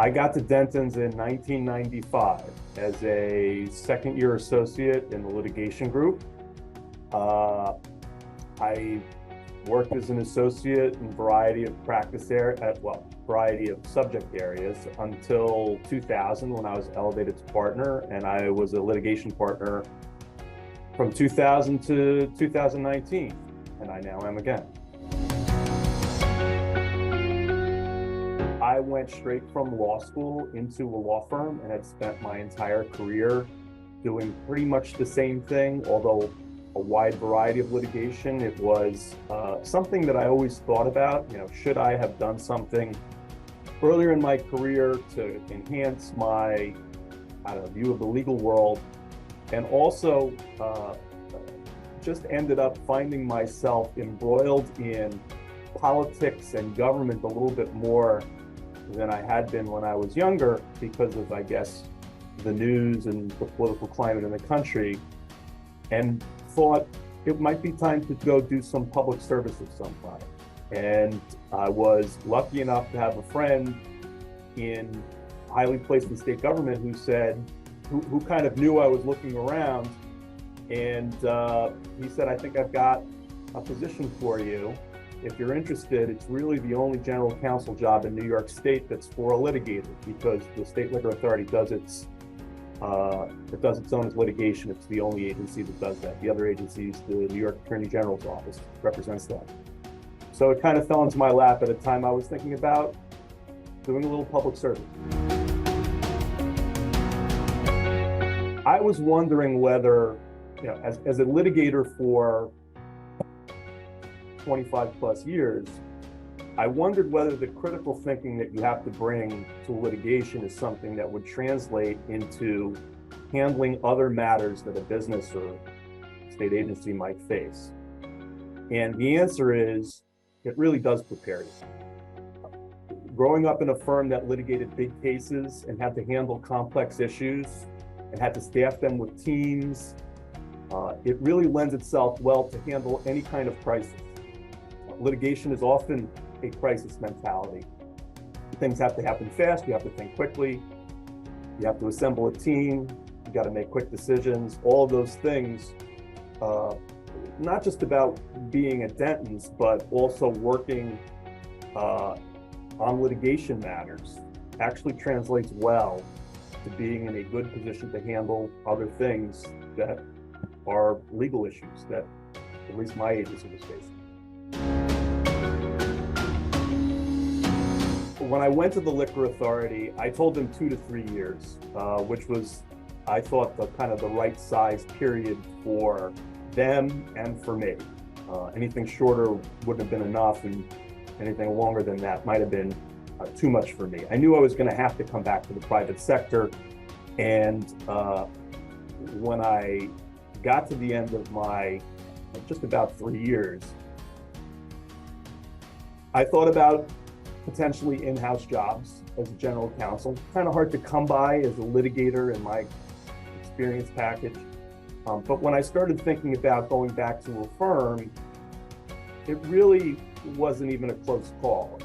I got to Denton's in 1995 as a second-year associate in the litigation group. I worked as an associate in a variety of variety of subject areas until 2000 when I was elevated to partner, and I was a litigation partner from 2000 to 2019, and I now am again. I went straight from law school into a law firm and had spent my entire career doing pretty much the same thing, although a wide variety of litigation. It was something that I always thought about, should I have done something earlier in my career to enhance my, view of the legal world, and also just ended up finding myself embroiled in politics and government a little bit more than I had been when I was younger because of, I guess, the news and the political climate in the country, and thought it might be time to go do some public service of some kind. And I was lucky enough to have a friend in highly placed in state government who kind of knew I was looking around, and he said, I think I've got a position for you. If you're interested, it's really the only general counsel job in New York State that's for a litigator, because the State Liquor Authority does its own litigation. It's the only agency that does that. The other agencies, the New York Attorney General's office represents that. So it kind of fell into my lap at a time I was thinking about doing a little public service. I was wondering whether, as a litigator for 25 plus years, I wondered whether the critical thinking that you have to bring to litigation is something that would translate into handling other matters that a business or state agency might face. And the answer is, it really does prepare you. Growing up in a firm that litigated big cases and had to handle complex issues and had to staff them with teams, it really lends itself well to handle any kind of crisis. Litigation is often a crisis mentality. Things have to happen fast, you have to think quickly, you have to assemble a team, you got to make quick decisions. All of those things, not just about being at Denton's, but also working on litigation matters, actually translates well to being in a good position to handle other things that are legal issues that at least my agency was facing. When I went to the Liquor Authority, I told them 2 to 3 years, which was, I thought, the kind of the right size period for them and for me. Anything shorter wouldn't have been enough, and anything longer than that might have been too much for me. I knew I was going to have to come back to the private sector, and when I got to the end of my just about 3 years, I thought about potentially in-house jobs as a general counsel. Kind of hard to come by as a litigator in my experience package. But when I started thinking about going back to a firm, it really wasn't even a close call.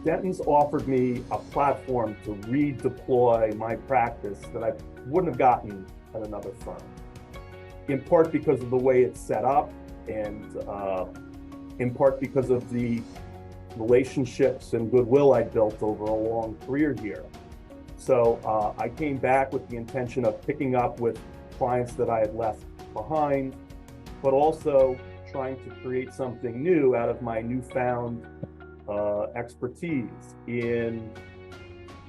Denton's offered me a platform to redeploy my practice that I wouldn't have gotten at another firm, in part because of the way it's set up, and in part because of the relationships and goodwill I built over a long career here. So I came back with the intention of picking up with clients that I had left behind, but also trying to create something new out of my newfound expertise in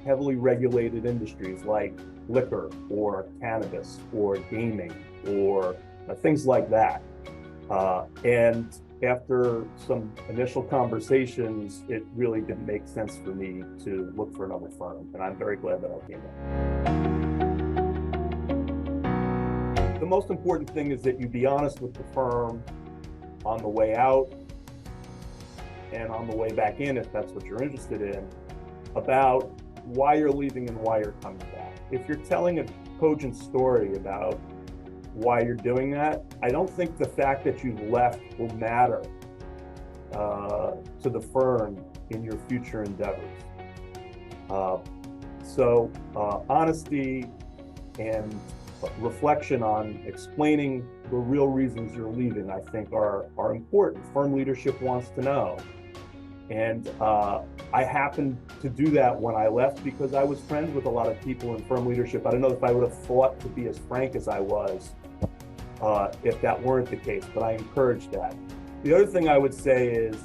heavily regulated industries like liquor or cannabis or gaming or things like that. And after some initial conversations, it really didn't make sense for me to look for another firm, and I'm very glad that I came back. The most important thing is that you be honest with the firm on the way out and on the way back in, if that's what you're interested in, about why you're leaving and why you're coming back. If you're telling a cogent story about why you're doing that, I don't think the fact that you've left will matter to the firm in your future endeavors. Uh, honesty and reflection on explaining the real reasons you're leaving, I think, are important. Firm leadership wants to know. And I happened to do that when I left because I was friends with a lot of people in firm leadership. I don't know if I would have thought to be as frank as I was if that weren't the case, but I encourage that. The other thing I would say is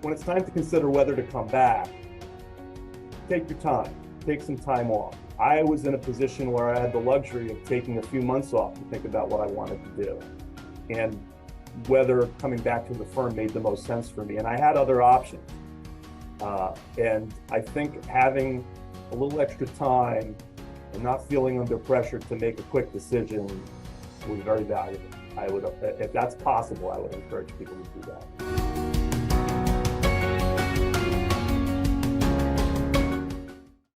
when it's time to consider whether to come back, take your time, take some time off. I was in a position where I had the luxury of taking a few months off to think about what I wanted to do and whether coming back to the firm made the most sense for me. And I had other options. And I think having a little extra time and not feeling under pressure to make a quick decision was very valuable. I would, if that's possible, I would encourage people to do that.